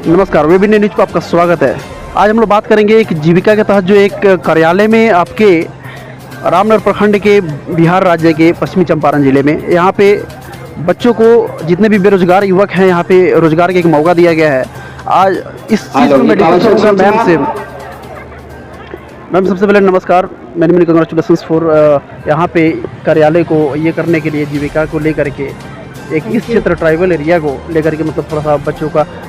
नमस्कार, web India news पर आपका स्वागत है। आज हम लोग बात करेंगे एक जीविका के तहत जो एक कार्यालय में आपके रामनगर प्रखंड के बिहार राज्य के पश्चिमी चंपारण जिले में यहाँ पे बच्चों को जितने भी बेरोजगार युवक हैं यहाँ पे रोजगार का एक मौका दिया गया है। आज इस चीज़ पर मैं डिस्कस करूँगा मैम से। मैम सबसे पहले नमस्कार, मैंने मेनी कंग्रेचुलेसन्स फॉर यहाँ पे कार्यालय को ये करने के लिए, जीविका को लेकर के एक इस क्षेत्र ट्राइबल एरिया को लेकर के, मतलब थोड़ा सा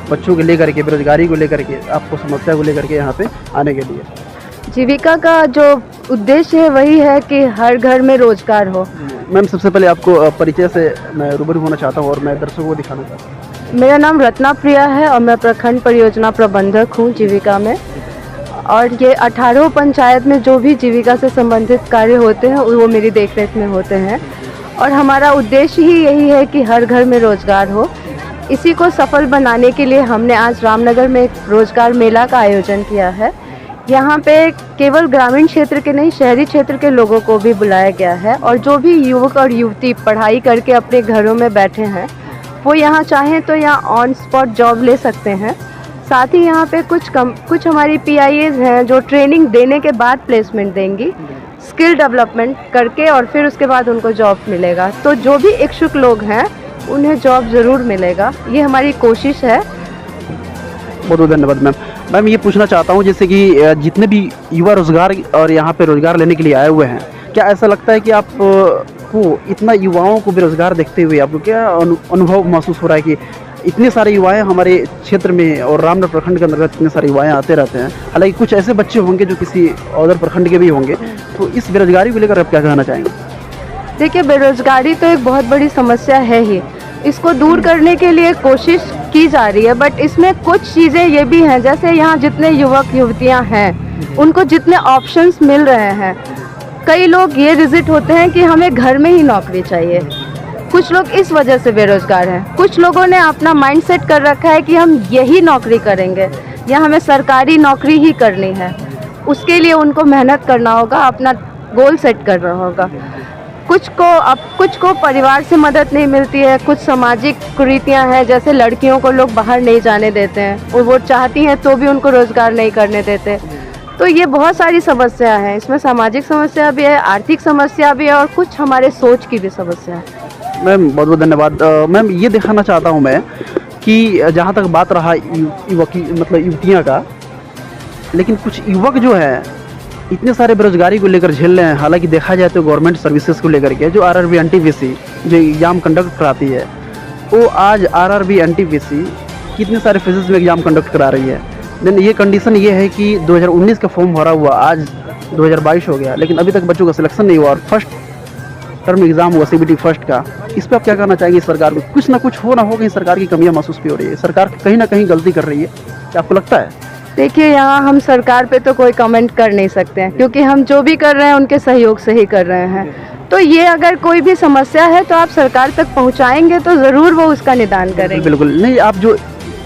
बच्चों को लेकर के, बेरोजगारी को लेकर के, आपको समस्या को लेकर के यहाँ पे आने के लिए। जीविका का जो उद्देश्य है वही है कि हर घर में रोजगार हो। मैम सबसे पहले आपको परिचय से मैं रूबरू होना चाहता हूँ और मैं दर्शकों को दिखाना चाहता हूँ। मेरा नाम रत्ना प्रिया है और मैं प्रखंड परियोजना प्रबंधक हूँ जीविका में। और ये 18 पंचायत में जो भी जीविका से संबंधित कार्य होते हैं वो मेरी देखरेख में होते हैं। और हमारा उद्देश्य ही यही है कि हर घर में रोजगार हो। इसी को सफल बनाने के लिए हमने आज रामनगर में एक रोजगार मेला का आयोजन किया है। यहाँ पे केवल ग्रामीण क्षेत्र के नहीं, शहरी क्षेत्र के लोगों को भी बुलाया गया है। और जो भी युवक और युवती पढ़ाई करके अपने घरों में बैठे हैं वो यहाँ चाहें तो यहाँ ऑन स्पॉट जॉब ले सकते हैं। साथ ही यहाँ पे कुछ हमारी PIAs हैं जो ट्रेनिंग देने के बाद प्लेसमेंट देंगी, स्किल डेवलपमेंट करके, और फिर उसके बाद उनको जॉब मिलेगा। तो जो भी इच्छुक लोग हैं उन्हें जॉब ज़रूर मिलेगा, ये हमारी कोशिश है। बहुत बहुत धन्यवाद मैम। मैम ये पूछना चाहता हूँ, जैसे कि जितने भी युवा रोजगार और यहाँ पे रोजगार लेने के लिए आए हुए हैं, क्या ऐसा लगता है कि आप को इतना युवाओं को बेरोजगार देखते हुए आपको क्या अनुभव महसूस हो रहा है कि इतने सारे युवाएं हमारे क्षेत्र में और रामनगर प्रखंड के अंतर्गत इतने सारे युवाएं आते रहते हैं? हालांकि कुछ ऐसे बच्चे होंगे जो किसी और प्रखंड के भी होंगे, तो इस बेरोजगारी को लेकर आप क्या कहना चाहेंगे? देखिए, बेरोजगारी तो एक बहुत बड़ी समस्या है ही। इसको दूर करने के लिए कोशिश की जा रही है, बट इसमें कुछ चीज़ें ये भी हैं, जैसे यहाँ जितने युवक युवतियाँ हैं उनको जितने ऑप्शंस मिल रहे हैं, कई लोग ये रिजिट होते हैं कि हमें घर में ही नौकरी चाहिए। कुछ लोग इस वजह से बेरोजगार हैं। कुछ लोगों ने अपना माइंड सेट कर रखा है कि हम यही नौकरी करेंगे या हमें सरकारी नौकरी ही करनी है। उसके लिए उनको मेहनत करना होगा, अपना गोल सेट करना होगा। कुछ को परिवार से मदद नहीं मिलती है, कुछ सामाजिक कुरीतियां हैं, जैसे लड़कियों को लोग बाहर नहीं जाने देते हैं और वो चाहती हैं तो भी उनको रोज़गार नहीं करने देते। तो ये बहुत सारी समस्या है, इसमें सामाजिक समस्या भी है, आर्थिक समस्या भी है और कुछ हमारे सोच की भी समस्या है। मैम बहुत बहुत धन्यवाद। मैम ये दिखाना चाहता हूँ मैं कि जहाँ तक बात रहा युवतियाँ का, लेकिन कुछ युवक जो है इतने सारे बेरोजगारी को लेकर झेल रहे हैं। हालांकि देखा जाए तो गवर्नमेंट सर्विसेज को लेकर के जो RRB NTPC जो एग्ज़ाम कंडक्ट कराती है, वो आज RRB NTPC कितने सारे फेजेस में एग्ज़ाम कंडक्ट करा रही है। लेकिन ये कंडीशन ये है कि 2019 का फॉर्म भरा हुआ, आज 2022 हो गया, लेकिन अभी तक बच्चों का सिलेक्शन नहीं हुआ और फर्स्ट टर्म एग्जाम हुआ CBT फर्स्ट का। इस पर आप क्या कहना चाहेंगे? सरकार को कुछ ना कुछ हो ना हो, कहीं सरकार की कमियां महसूस भी हो रही है, सरकार कहीं ना कहीं गलती कर रही है, क्या आपको लगता है? देखिए, यहाँ हम सरकार पे तो कोई कमेंट कर नहीं सकते हैं, क्योंकि हम जो भी कर रहे हैं उनके सहयोग से ही कर रहे हैं। तो ये अगर कोई भी समस्या है तो आप सरकार तक पहुँचाएंगे तो ज़रूर वो उसका निदान करेंगे। बिल्कुल नहीं, आप जो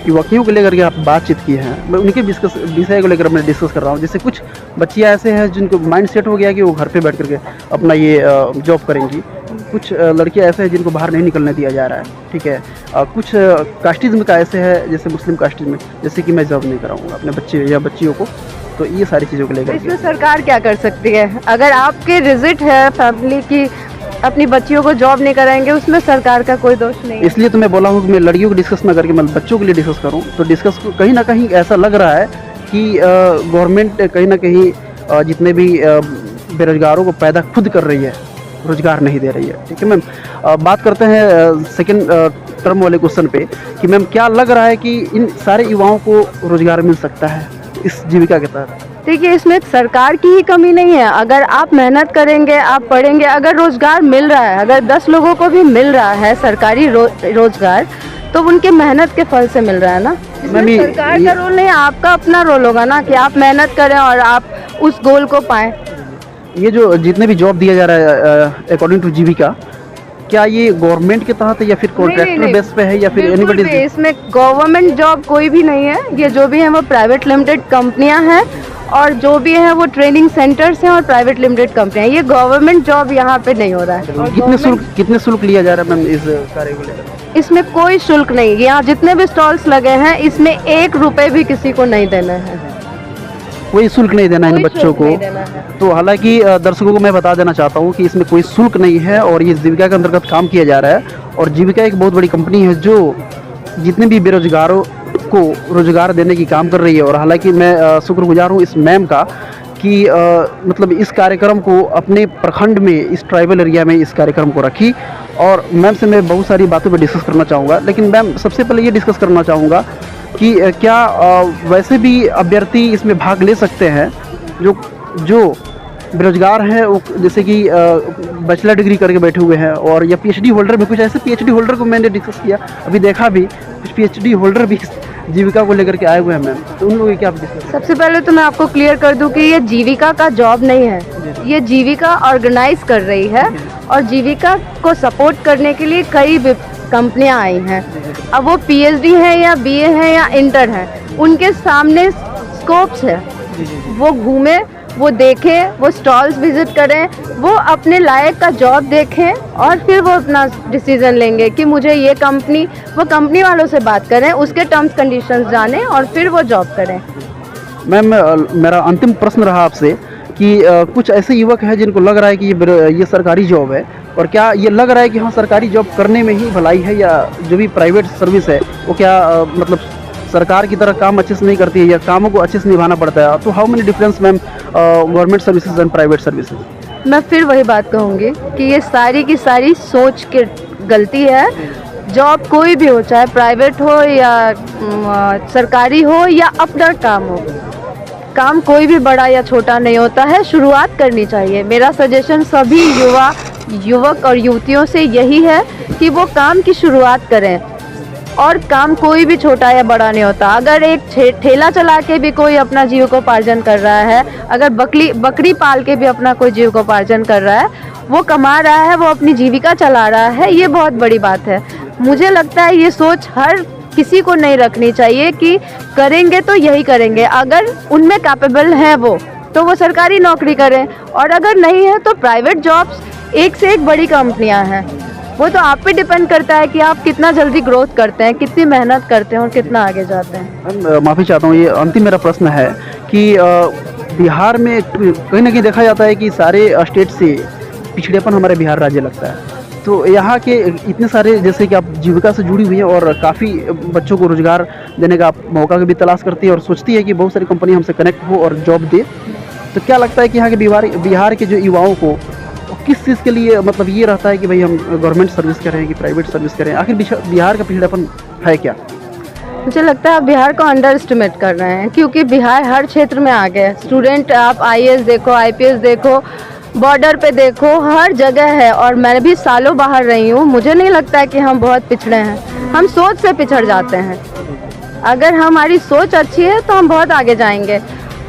युवकियों को लेकर के आप बातचीत की है, मैं उनके विषय को लेकर मैं डिस्कस कर रहा हूँ। जैसे कुछ बच्चियाँ ऐसे हैं जिनको माइंड सेट हो गया कि वो घर पे बैठ करके अपना ये जॉब करेंगी। कुछ लड़कियाँ ऐसे हैं जिनको बाहर नहीं निकलने दिया जा रहा है, ठीक है। कुछ कास्टिज्म का ऐसे है, जैसे मुस्लिम कास्टिज्म, जैसे कि मैं जॉब नहीं कराऊँगा अपने बच्चे या बच्चियों को। तो ये सारी चीज़ों को लेकर इसमें सरकार क्या कर सकती है? अगर आपके रिजिट है फैमिली की अपनी बच्चियों को जॉब नहीं कराएंगे, उसमें सरकार का कोई दोष नहीं है। इसलिए तो मैं बोला हूँ कि मैं लड़कियों को डिस्कस ना करके मैं बच्चों के लिए डिस्कस करूँ। तो डिस्कस कहीं ना कहीं ऐसा लग रहा है कि गवर्नमेंट कहीं ना कहीं जितने भी बेरोजगारों को पैदा खुद कर रही है, रोजगार नहीं दे रही है, ठीक है मैम। बात करते हैं सेकंड टर्म वाले क्वेश्चन पे कि मैम क्या लग रहा है कि इन सारे युवाओं को रोजगार मिल सकता है इस जीविका के तहत? देखिए, इसमें सरकार की ही कमी नहीं है। अगर आप मेहनत करेंगे, आप पढ़ेंगे, अगर रोजगार मिल रहा है, अगर 10 लोगों को भी मिल रहा है सरकारी रोजगार, तो उनके मेहनत के फल से मिल रहा है ना। इसमें सरकार का रोल नहीं, आपका अपना रोल होगा ना कि आप मेहनत करें और आप उस गोल को पाएं। ये जो जितने भी जॉब दिया जा रहा है अकॉर्डिंग टू जीविका, क्या ये गवर्नमेंट के तहत है या फिर कॉन्ट्रैक्टर बेस पे है या फिर बिल्कुल एनीबॉडी? भी इसमें गवर्नमेंट जॉब कोई भी नहीं है। ये जो भी है वो प्राइवेट लिमिटेड कंपनियां हैं और जो भी है वो ट्रेनिंग सेंटर्स हैं और प्राइवेट लिमिटेड कंपनियां। ये गवर्नमेंट जॉब यहाँ पे नहीं हो रहा है। और कितने शुल्क लिया जा रहा है मैम इस कार्य को लेकर? इसमें कोई शुल्क नहीं। यहाँ जितने भी स्टॉल्स लगे हैं इसमें 1 रुपए भी किसी को नहीं देना है। कोई शुल्क नहीं देना है इन कोई बच्चों शुल्क को। नहीं देना है। तो हालांकि दर्शकों को मैं बता देना चाहता हूँ कि इसमें कोई शुल्क नहीं है और ये जीविका के अंतर्गत काम किया जा रहा है। और जीविका एक बहुत बड़ी कंपनी है जो जितने भी बेरोजगारों को रोजगार देने की काम कर रही है। और हालांकि मैं शुक्रगुजार हूँ इस मैम का कि मतलब इस कार्यक्रम को अपने प्रखंड में, इस ट्राइबल एरिया में इस कार्यक्रम को रखी। और मैम से मैं बहुत सारी बातों पर डिस्कस करना चाहूँगा, लेकिन मैम सबसे पहले ये डिस्कस करना चाहूँगा कि क्या वैसे भी अभ्यर्थी इसमें भाग ले सकते हैं जो बेरोजगार हैं, वो जैसे कि बैचलर डिग्री करके बैठे हुए हैं और या पीएचडी होल्डर भी? कुछ ऐसे पीएचडी होल्डर को मैंने डिस्कस किया, अभी देखा भी कुछ पीएचडी होल्डर भी जीविका को लेकर के आए हुए हैं मैम, तो उन लोगों की क्या डिस्कस? सबसे पहले तो मैं आपको क्लियर कर दूं कि ये जीविका का जॉब नहीं है। ये जीविका ऑर्गेनाइज कर रही है और जीविका को सपोर्ट करने के लिए कई कंपनियां आई हैं। अब वो पीएचडी है या बीए है या इंटर है, उनके सामने स्कोप्स है। वो घूमे, वो देखें, वो स्टॉल्स विजिट करें, वो अपने लायक का जॉब देखें और फिर वो अपना डिसीजन लेंगे कि मुझे ये कंपनी, वो कंपनी वालों से बात करें, उसके टर्म्स कंडीशंस जानें और फिर वो जॉब करें। मैम मेरा अंतिम प्रश्न रहा आपसे कि कुछ ऐसे युवक हैं जिनको लग रहा है कि ये सरकारी जॉब है, और क्या ये लग रहा है कि हाँ सरकारी जॉब करने में ही भलाई है, या जो भी प्राइवेट सर्विस है वो क्या मतलब सरकार की तरह काम अच्छे से नहीं करती है या कामों को अच्छे से निभाना पड़ता है? तो how many difference ma'am government services and private services? मैं फिर वही बात कहूँगी कि ये सारी की सारी सोच की गलती है। जॉब कोई भी हो, चाहे प्राइवेट हो या सरकारी हो या अपना काम हो, काम कोई भी बड़ा या छोटा नहीं होता है। शुरुआत करनी चाहिए। मेरा सजेशन सभी युवक और युवतियों से यही है कि वो काम की शुरुआत करें। और काम कोई भी छोटा या बड़ा नहीं होता। अगर एक ठेला चला के भी कोई अपना जीविकोपार्जन कर रहा है, अगर बकरी पाल के भी अपना कोई जीविकोपार्जन कर रहा है, वो कमा रहा है, वो अपनी जीविका चला रहा है, ये बहुत बड़ी बात है। मुझे लगता है ये सोच हर किसी को नहीं रखनी चाहिए कि करेंगे तो यही करेंगे। अगर उनमें कैपेबल है तो वो सरकारी नौकरी करें, और अगर नहीं है तो प्राइवेट जॉब्स एक से एक बड़ी कंपनियां हैं। वो तो आप पे डिपेंड करता है कि आप कितना जल्दी ग्रोथ करते हैं, कितनी मेहनत करते हैं और कितना आगे जाते हैं। माफ़ी चाहता हूँ, ये अंतिम मेरा प्रश्न है कि बिहार में कहीं ना कहीं देखा जाता है कि सारे स्टेट से पिछड़ेपन हमारे बिहार राज्य लगता है। तो यहाँ के इतने सारे, जैसे कि आप जीविका से जुड़ी हुई हैं और काफ़ी बच्चों को रोज़गार देने का मौका भी तलाश करती है और सोचती है कि बहुत सारी कंपनी हमसे कनेक्ट हो और जॉब दे। तो क्या लगता है कि यहाँ के बिहार के जो युवाओं को किस चीज़ के लिए मतलब ये रहता है कि भाई हम गवर्नमेंट सर्विस करें कि प्राइवेट सर्विस करें? आखिर बिहार का पिछड़ापन है क्या? मुझे लगता है आप बिहार को अंडर एस्टिमेट कर रहे हैं, क्योंकि बिहार हर क्षेत्र में आगे है। स्टूडेंट आप आईएएस देखो, आईपीएस देखो, बॉर्डर पे देखो, हर जगह है। और मैं भी सालों बाहर रही हूँ, मुझे नहीं लगता है कि हम बहुत पिछड़े हैं। हम सोच से पिछड़ जाते हैं। अगर हमारी सोच अच्छी है तो हम बहुत आगे जाएंगे,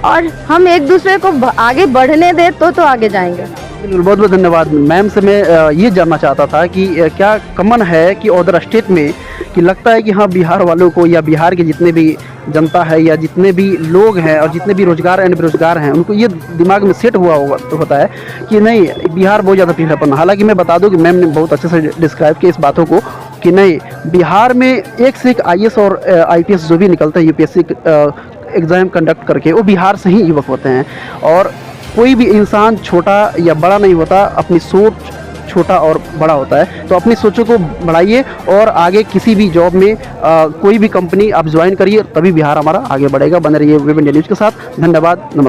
और हम एक दूसरे को आगे बढ़ने दें तो आगे जाएंगे। बिल्कुल, बहुत बहुत धन्यवाद मैम। से मैं ये जानना चाहता था कि क्या कॉमन है कि अदर स्टेट में कि लगता है कि हाँ बिहार वालों को या बिहार के जितने भी जनता है या जितने भी लोग हैं और जितने भी रोजगार एंड बेरोजगार हैं, उनको ये दिमाग में सेट हुआ होता है कि नहीं बिहार बहुत ज़्यादा पिछड़ापन। हालांकि मैं बता दूं कि मैम ने बहुत अच्छे से डिस्क्राइब किया इस बातों को कि नहीं, बिहार में एक से एक आईएएस और आईपीएस जो भी निकलता है यूपीएससी एग्ज़ाम कंडक्ट करके, वो बिहार से ही युवक होते हैं। और कोई भी इंसान छोटा या बड़ा नहीं होता, अपनी सोच छोटा और बड़ा होता है। तो अपनी सोचों को बढ़ाइए और आगे किसी भी जॉब में कोई भी कंपनी आप ज्वाइन करिए, तभी बिहार हमारा आगे बढ़ेगा। बने रहिए वेब इंडिया न्यूज़ के साथ। धन्यवाद, नमस्कार।